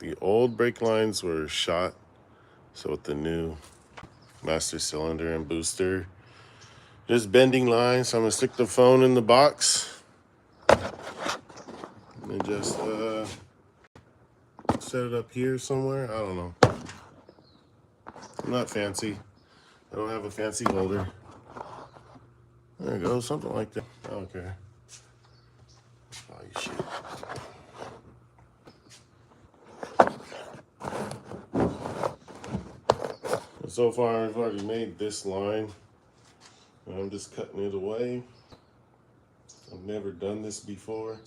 The old brake lines were shot, so with the new master cylinder and booster, just bending lines. So I'm gonna stick the phone in the box and just set it up here somewhere. I don't know. I'm not fancy. I don't have a fancy holder. There you go, something like that. I don't care. Oh, shit. So far, I've already made this line. And I'm just cutting it away. I've never done this before.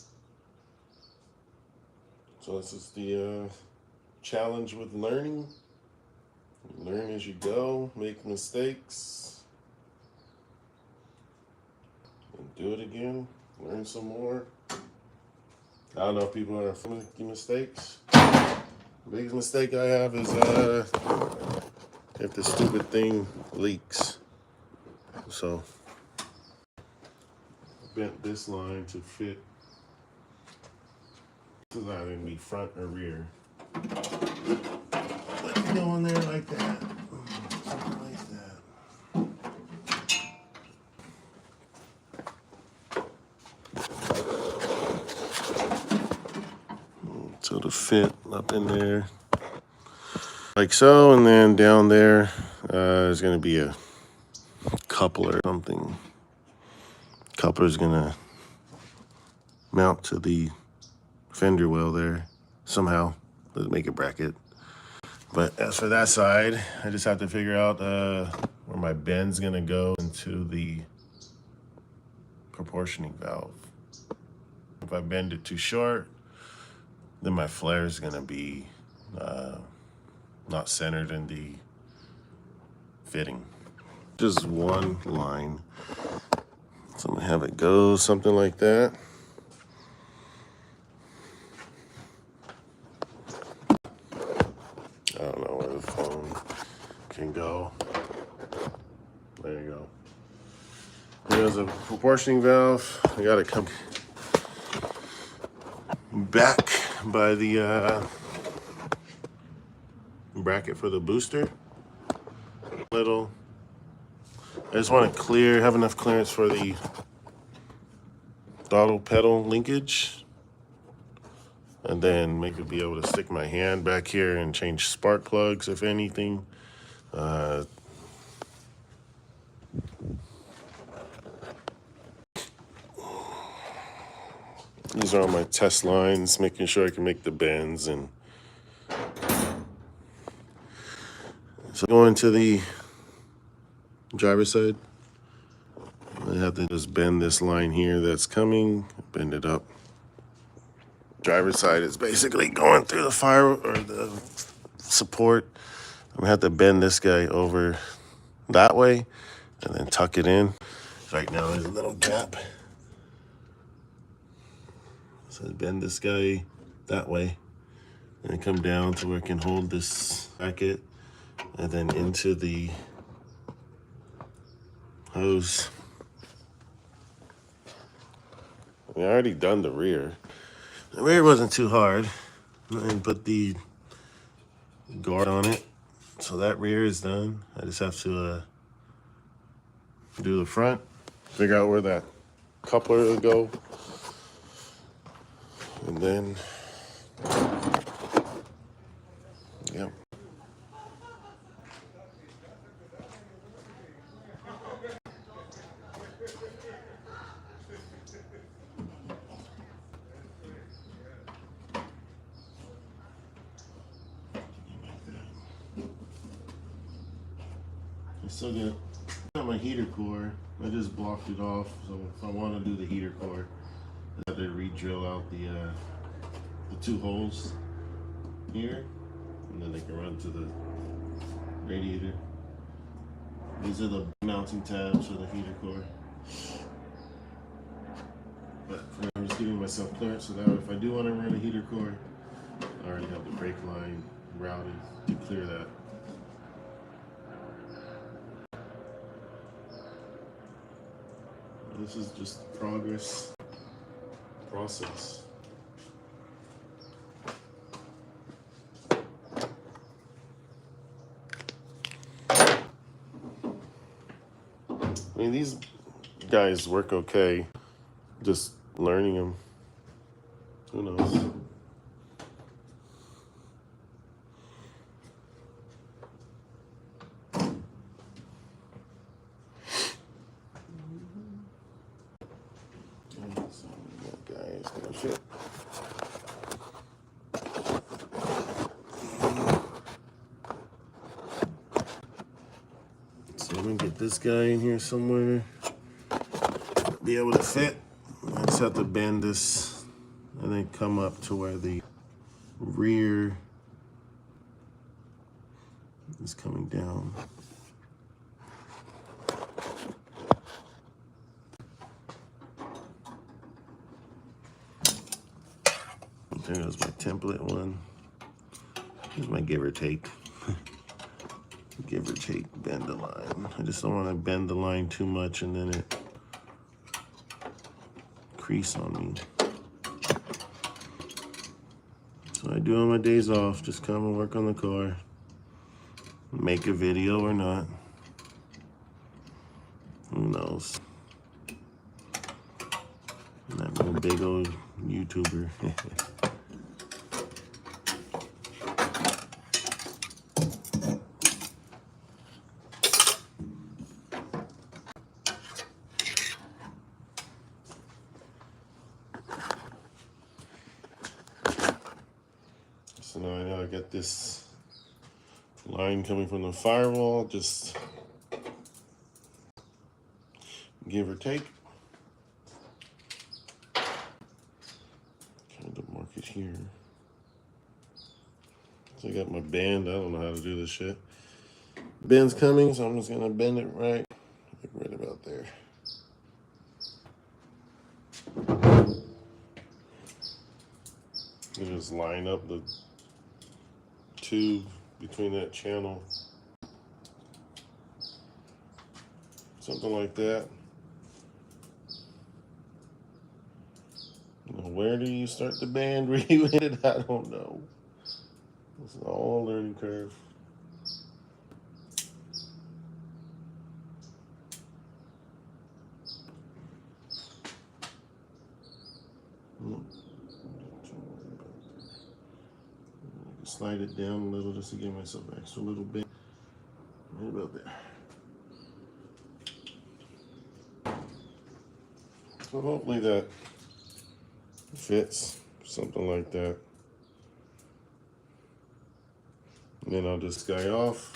So this is the challenge with learning. You learn as you go, make mistakes, and do it again, learn some more. I don't know if people are making mistakes. The biggest mistake I have is if the stupid thing leaks. So I bent this line to fit. This is not going to be front or rear. Let it go in there like that. Something like that. So to fit up in there. Like so, and then down there is going to be a coupler or something. Coupler is going to mount to the fender well there somehow. Let's make a bracket. But as for that side, I just have to figure out where my bend's going to go into the proportioning valve. If I bend it too short, then my flare is going to be not centered in the fitting. Just one line. So I'm gonna have it go something like that. I don't know where the phone can go. There you go. There's a proportioning valve. I got it come back by the bracket for the booster. Little. I just want to have enough clearance for the throttle pedal linkage, and then maybe be able to stick my hand back here and change spark plugs if anything. These are all my test lines, making sure I can make the bends. And so going to the driver's side, I have to just bend this line here that's coming, bend it up. Driver's side is basically going through the fire or the support. I'm gonna have to bend this guy over that way and then tuck it in. Right now there's a little gap. So I bend this guy that way and come down to where I can hold this bracket and then into the hose. I already done the rear. The rear wasn't too hard. And put the guard on it. So that rear is done. I just have to do the front, figure out where that coupler will go, and then, yep. I still got my heater core. I just blocked it off, so if I want to do the heater core, I have to re-drill out the 2 holes here, and then they can run to the radiator. These are the mounting tabs for the heater core. But I'm just giving myself clearance so that if I do want to run a heater core, I already have the brake line routed to clear that. This is just process. I mean, these guys work okay. Just learning them. Who knows? So that guy is gonna fit. So I'm gonna get this guy in here somewhere. Be able to fit. I just have to bend this and then come up to where the rear is coming down. There goes my template one. Here's my give or take. Give or take, bend the line. I just don't want to bend the line too much and then it crease on me. So I do on my days off, just come and work on the car. Make a video or not. Who knows? I'm that little big old YouTuber. So now I know I got this line coming from the firewall, just give or take. Kind of mark it here. So I got my bend. I don't know how to do this shit. Bend's coming, so I'm just gonna bend it right about there. You just line up the tube between that channel. Something like that. Now, where do you start the band? Where you hit it? I don't know. It's all a learning curve. Slide it down a little just to give myself an extra little bit. Right about there. So hopefully that fits, something like that. And then I'll just guy off,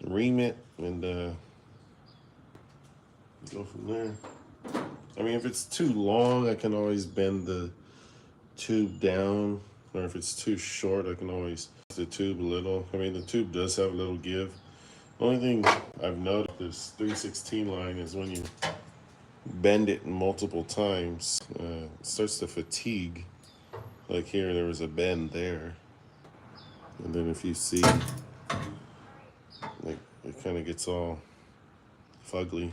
ream it, and go from there. I mean, if it's too long, I can always bend the tube down, or if it's too short, I can always the tube a little. I mean, the tube does have a little give. The only thing I've noticed this 316 line is when you bend it multiple times, it starts to fatigue. Like here, there was a bend there. And then if you see, like, it kind of gets all fugly.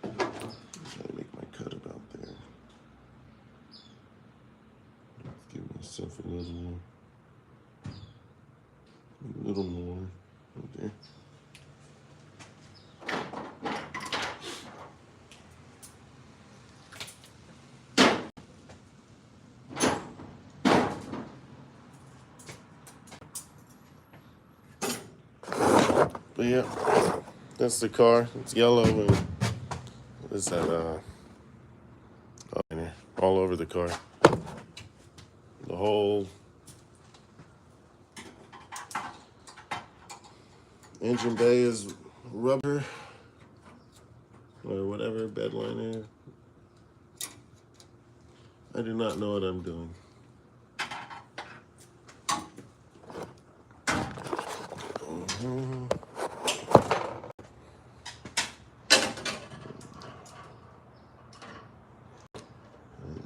Gotta make my cut about there. Give myself a little more right there. But yeah, that's the car. It's yellow and what is that? All over the car. The whole engine bay is rubber or whatever, bed liner. I do not know what I'm doing.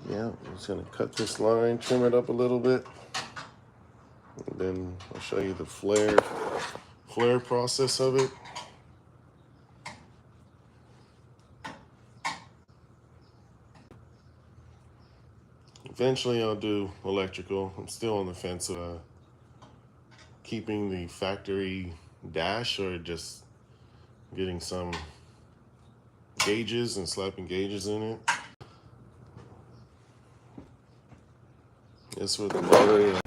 Yeah, I'm just gonna cut this line, trim it up a little bit, and then I'll show you the flare process of it. Eventually I'll do electrical. I'm still on the fence of keeping the factory dash or just getting some gauges and slapping gauges in it. This with the motor,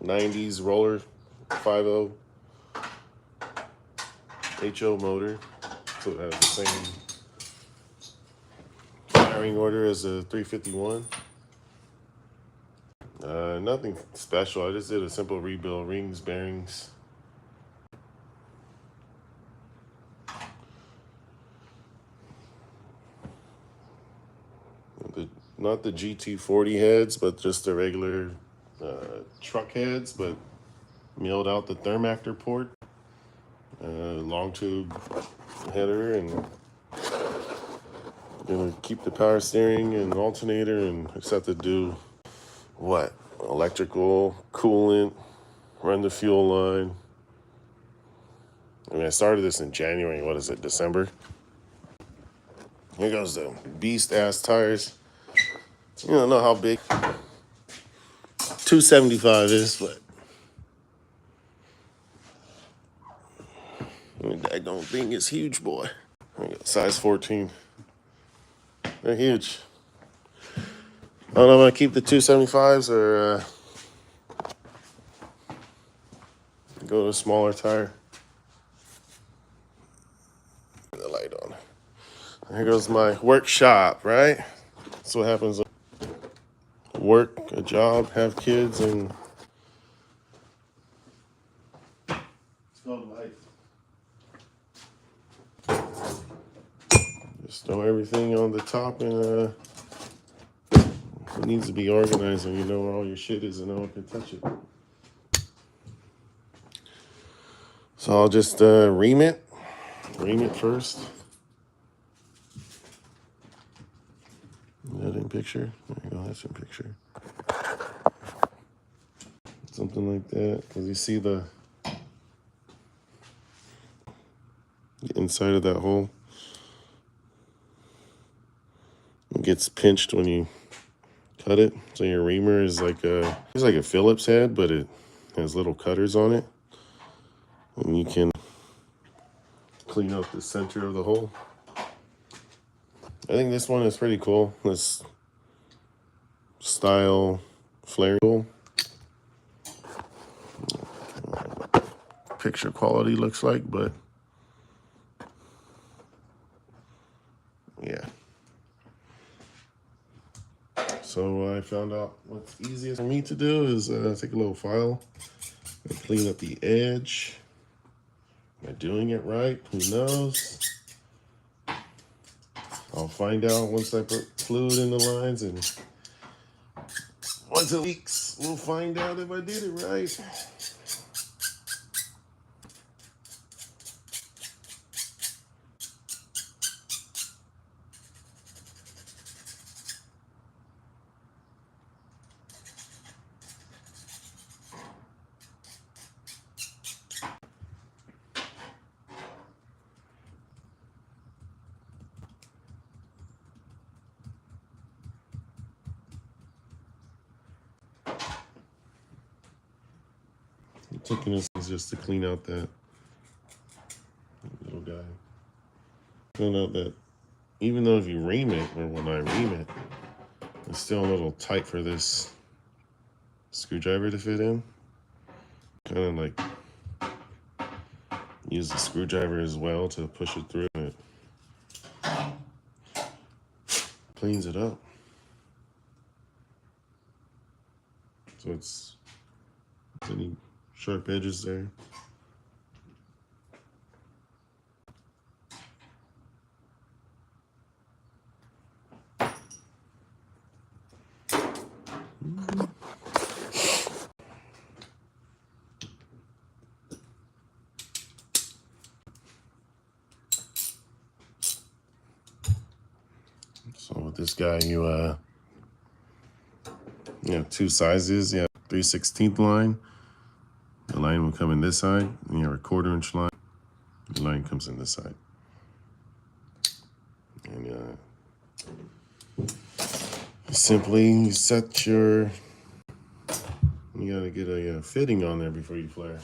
90s roller 50 HO motor, so it has the same firing order as a 351. Nothing special. I just did a simple rebuild, rings, bearings. Not the GT40 heads, but just the regular truck heads, but milled out the thermactor port, long tube header, and gonna keep the power steering and alternator, and I just have to do what? Electrical, coolant, run the fuel line. I mean, I started this in January. What is it, December? Here goes the beast ass tires. You don't know how big 275 is, but I don't think it's huge, boy. I got size 14. They're huge. I don't know if I keep the 275s or go to a smaller tire. The light on. Here goes my workshop, right? That's what happens. Work, a job, have kids, and it's called life. Just throw everything on the top, and it needs to be organized, and you know where all your shit is, and no one can touch it. So I'll just ream it first. Is that in picture? There you go, that's in picture. Something like that, because you see the inside of that hole. It gets pinched when you cut it. So your reamer is like it's like a Phillips head, but it has little cutters on it. And you can clean up the center of the hole. I think this one is pretty cool. This style flare tool. Picture quality looks like, but yeah. So I found out what's easiest for me to do is take a little file and clean up the edge. Am I doing it right? Who knows? I'll find out once I put fluid in the lines, and once it leaks, we'll find out if I did it right. Taking this is just to clean out that little guy. Found out that even though if you ream it, or when I ream it, it's still a little tight for this screwdriver to fit in. Kind of like use the screwdriver as well to push it through. It cleans it up. So it's any sharp edges there. So with this guy, you have two sizes. You have 3/16 line. The line will come in this side, and you have a 1/4 inch line. The line comes in this side. And Simply set your, you gotta get a fitting on there before you flare.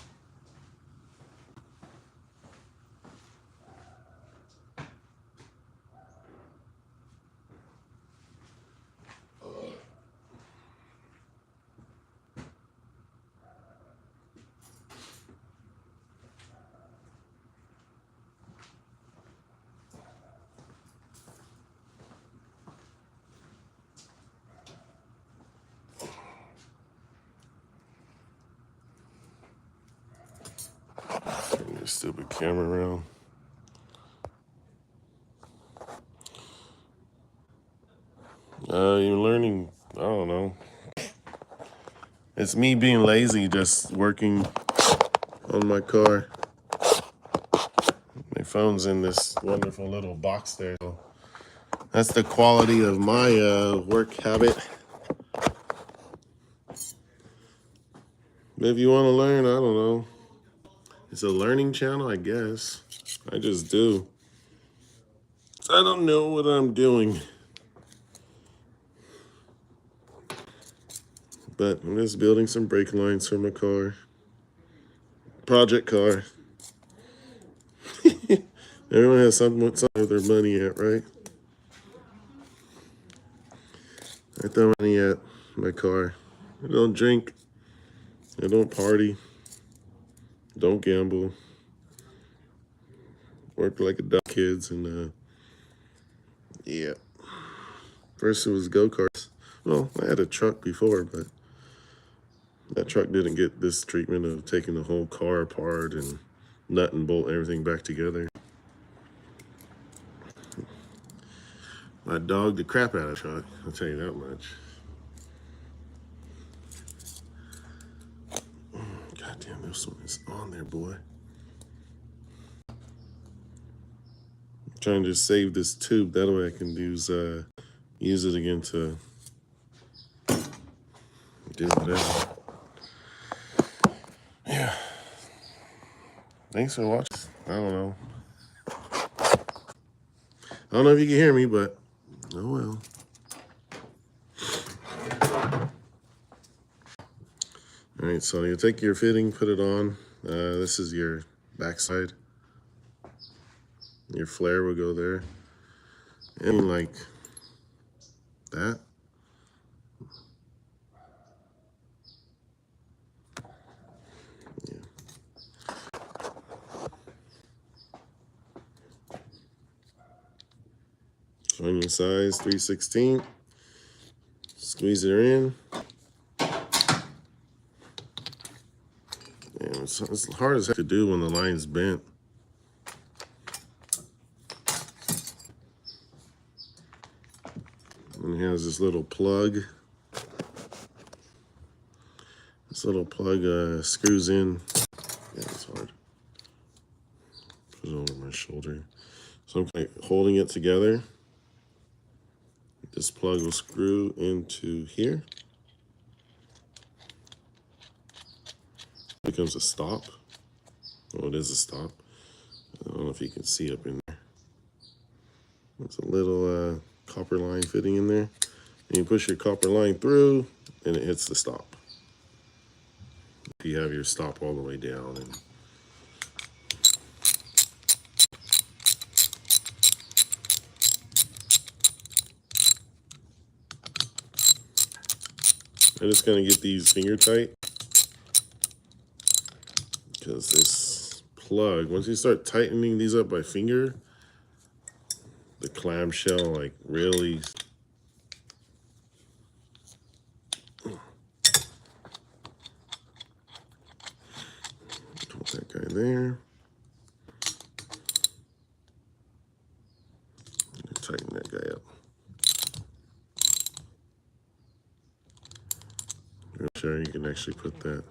Turn this stupid camera around. You're learning, I don't know. It's me being lazy, just working on my car. My phone's in this wonderful little box there. So that's the quality of my work habit. But if you want to learn, I don't know. It's a learning channel, I guess. I just do. I don't know what I'm doing. But I'm just building some brake lines for my car. Project car. Everyone has something with their money at, right? I throw money at my car. I don't drink. I don't party. Don't gamble. Work like a dumb kids and yeah. First it was go-karts. Well, I had a truck before, but that truck didn't get this treatment of taking the whole car apart and nut and bolt everything back together. I dogged the crap out of the truck, I'll tell you that much. God damn, this one is on there, boy. I'm trying to just save this tube, that way I can use it again to do whatever. Yeah. Thanks for watching. I don't know. I don't know if you can hear me, but oh well. All right, so you take your fitting, put it on. This is your backside. Your flare will go there. And like that. Yeah. Find your size, 3/16. Squeeze it in. And it's hard as heck to do when the line's bent. And it has this little plug. This little plug screws in. Yeah, it's hard. Put it over my shoulder. So I'm kind of holding it together. This plug will screw into here. It becomes a stop. Oh, it is a stop. I don't know if you can see up in there. There's a little copper line fitting in there. And you push your copper line through, and it hits the stop. You have your stop all the way down. I'm just gonna get these finger tight, because this plug, once you start tightening these up by finger, the clamshell like really put that guy there. Tighten that guy up. I'm sure you can actually put that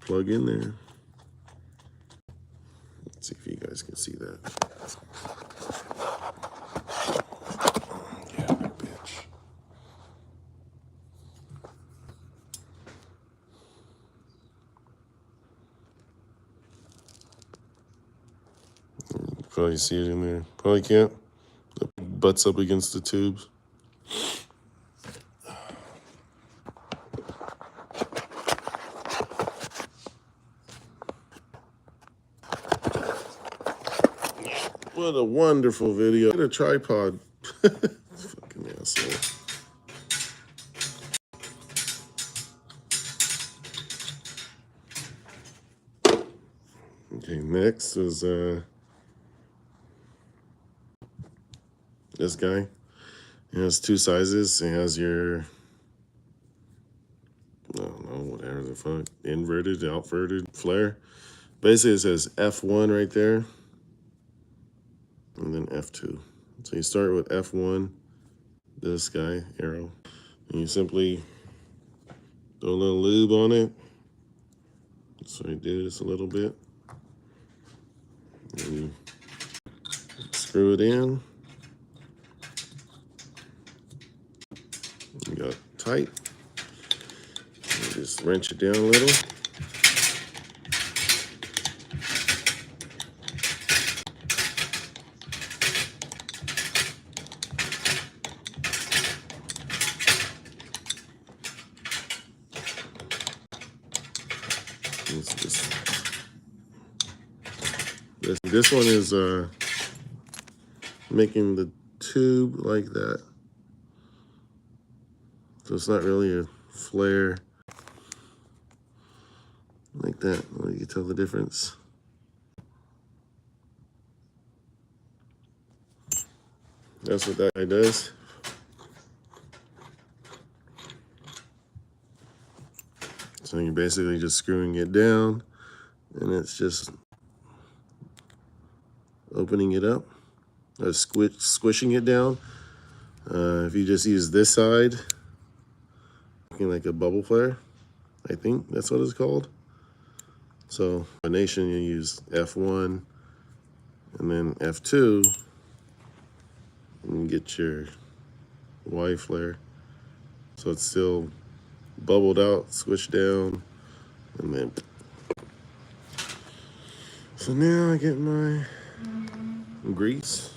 plug in there. Let's see if you guys can see that. Yeah, bitch. Probably see it in there. Probably can't. The butts up against the tubes. What a wonderful video. Get a tripod. Fucking asshole. Okay, next is this guy. It has two sizes. It has your, I don't know, whatever the fuck, inverted, outverted flare. Basically, it says F1 right there, and then F2. So you start with F1, this guy, arrow, and you simply throw a little lube on it. So I did this a little bit. And you screw it in. You got it tight. You just wrench it down a little. This one is making the tube like that. So it's not really a flare like that. Well, you can tell the difference. That's what that guy does. So you're basically just screwing it down, and it's just opening it up, or squishing it down. If you just use this side, like a bubble flare, I think that's what it's called. So combination, you use F1 and then F2, and you get your Y flare. So it's still bubbled out, squished down, and then. So now I get my grease.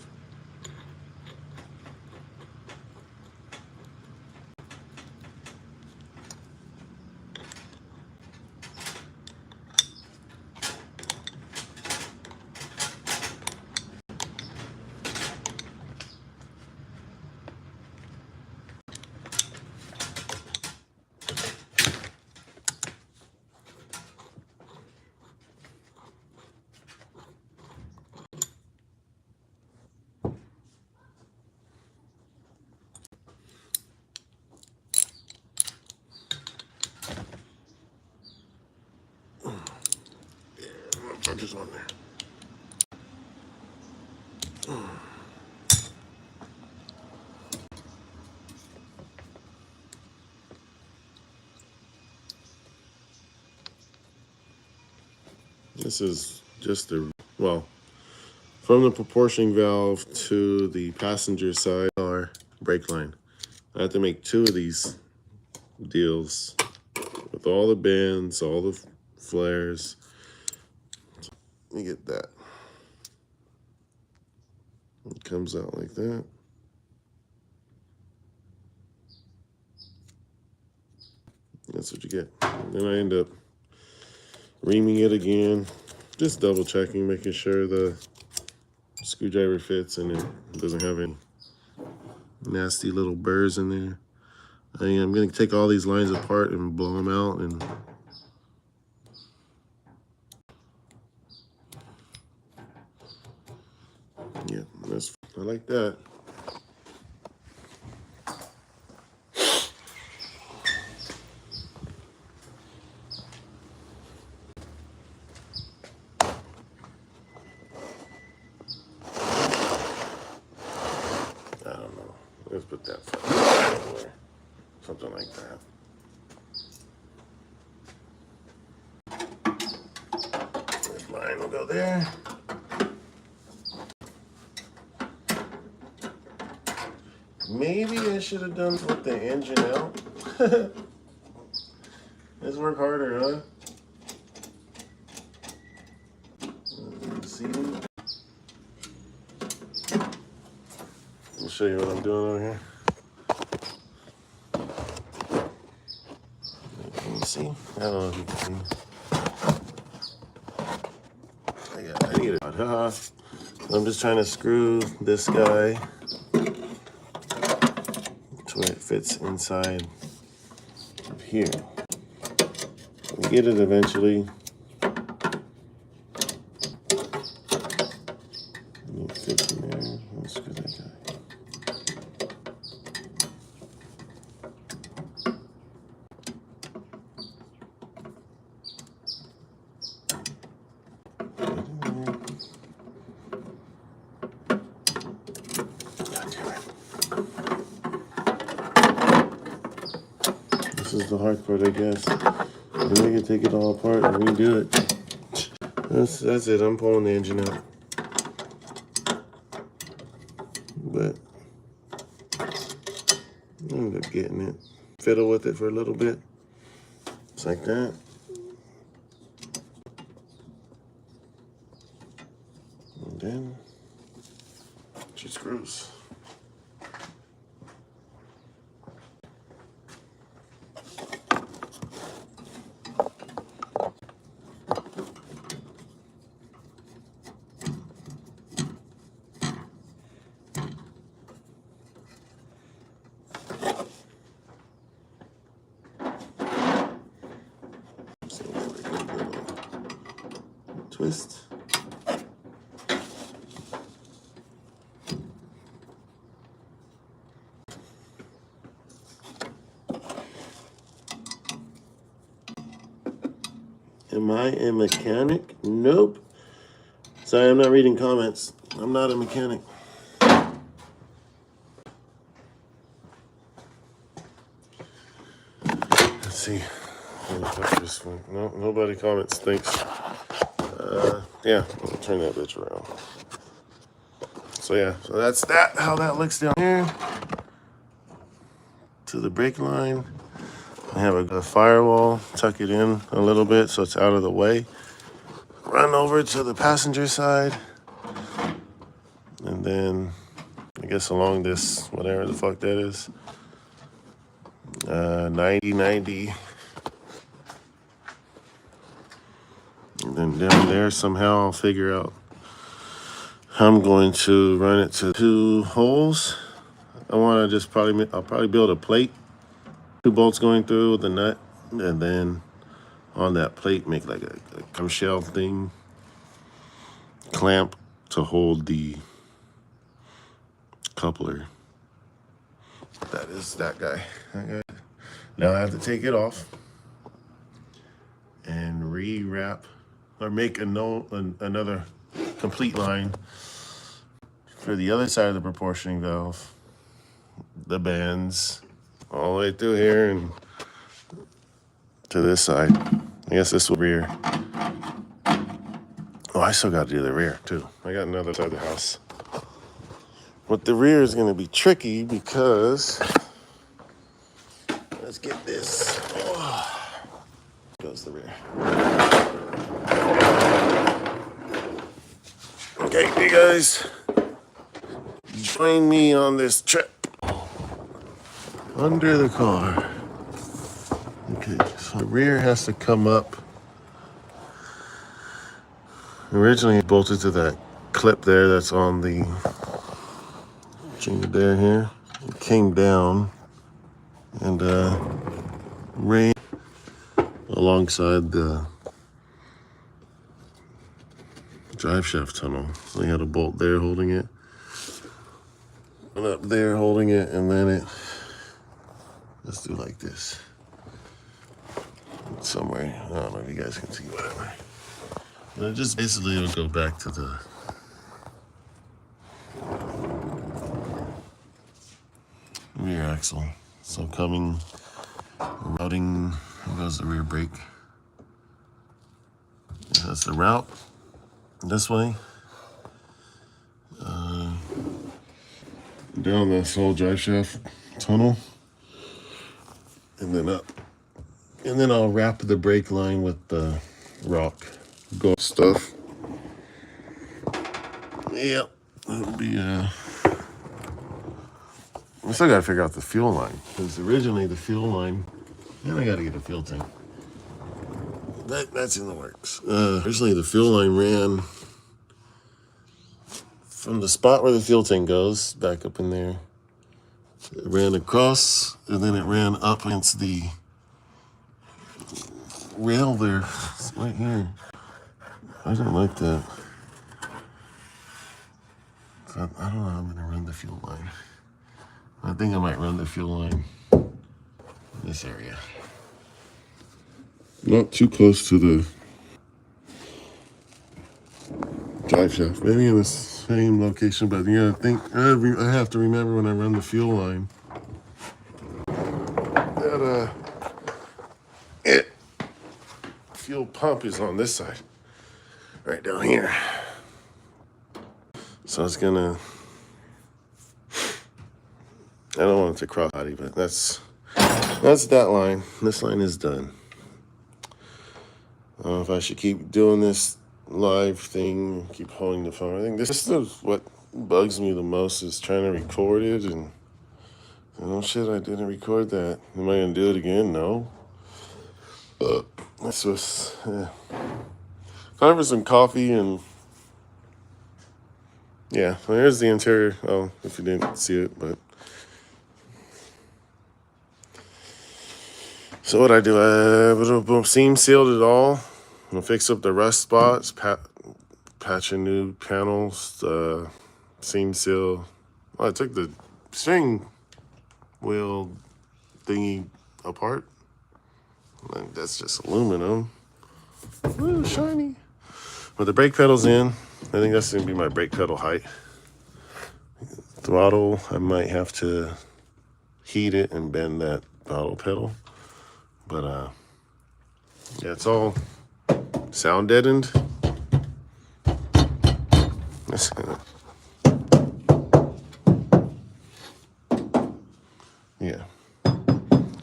Put this on there. This is just the, well, from the proportioning valve to the passenger side car brake line. I have to make two of these deals with all the bands, all the flares. Let me get that. It comes out like that. That's what you get. And then I end up reaming it again, just double checking, making sure the screwdriver fits and it doesn't have any nasty little burrs in there. I'm going to take all these lines apart and blow them out, and yeah, I like that. I don't know. Let's put that somewhere. Something like that. This line will go there. Maybe I should have done with the engine out. Let's work harder, huh? See? I'll show you what I'm doing over here. Can you see? I don't know if you can see. I need it. I'm just trying to screw this guy to where it fits inside of here. We get it eventually. It fits in there. Let's screw that guy. This is the hard part, I guess. Then we can take it all apart and redo it. That's it. I'm pulling the engine out. But I ended up getting it. Fiddle with it for a little bit. Just like that. And then she screws. Twist. Am I a mechanic? Nope. Sorry, I'm not reading comments. I'm not a mechanic. Let's see. No, nobody comments. Thanks. Yeah, I'll turn that bitch around. So yeah, so that's that. How that looks down here. To the brake line. I have a firewall. Tuck it in a little bit so it's out of the way. Run over to the passenger side. And then, I guess along this, whatever the fuck that is. 90. And then down there, somehow I'll figure out how I'm going to run it to 2 holes. I want to just I'll probably build a plate. 2 bolts going through with the nut. And then on that plate, make like a cum shell thing. Clamp to hold the coupler. That is that guy. Now I have to take it off and rewrap or make another complete line for the other side of the proportioning valve. The bands all the way through here and to this side. I guess this will rear. Oh, I still got to do the rear too. I got another side of the house. But the rear is going to be tricky because let's get this. Oh, goes the rear. Okay, you guys, join me on this trip under the car. Okay, so the rear has to come up. Originally it bolted to that clip there that's on the there here. It came down and ran alongside the drive shaft tunnel. So you had a bolt there holding it, and up there holding it, and then let's do like this. Somewhere, I don't know if you guys can see, whatever. And it just basically will go back to the rear axle. So coming, routing, here goes the rear brake. That's the route. This way. Down this whole drive shaft tunnel. And then up. And then I'll wrap the brake line with the rock gold stuff. Yep. That'll be I still gotta figure out the fuel line. Because originally the fuel line, and I gotta get a fuel tank. That's in the works. Originally the fuel line ran from the spot where the fuel tank goes, back up in there. It ran across, and then it ran up against the rail there. It's right here. I don't like that. I don't know how I'm gonna run the fuel line. I think I might run the fuel line in this area. Not too close to the drive shaft. Maybe in the same location, but yeah, I think I have to remember when I run the fuel line that fuel pump is on this side, right down here. So it's gonna. I don't want it to cross body, but that's that line. This line is done. I don't know if I should keep doing this live thing, keep holding the phone. I think this is what bugs me the most is trying to record it and oh shit, I didn't record that. Am I gonna do it again? No. This was time for some coffee and yeah. Well, here's the interior. Oh, if you didn't see it, but so what I do? I seam sealed it all. I'm gonna fix up the rust spots, patch in new panels, seam seal. Well, I took the steering wheel thingy apart. Like, that's just aluminum. Ooh, shiny. But the brake pedal's in. I think that's gonna be my brake pedal height. Throttle, I might have to heat it and bend that throttle pedal. But yeah, it's all sound deadened. Yeah.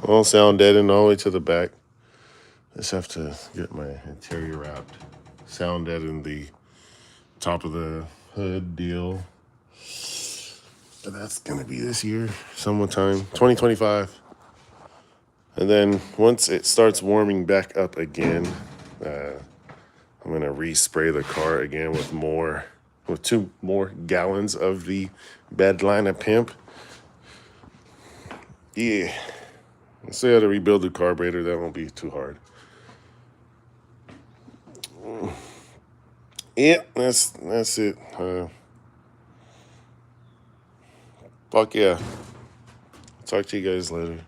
All sound deadened all the way to the back. Just have to get my interior wrapped. Sound deadened the top of the hood deal. But that's gonna be this year, sometime, 2025. And then once it starts warming back up again, I'm gonna respray the car again with 2 more gallons of the Bedliner Pimp. Yeah. Let's say I had to rebuild the carburetor, that won't be too hard. Yeah, that's it. Fuck yeah. Talk to you guys later.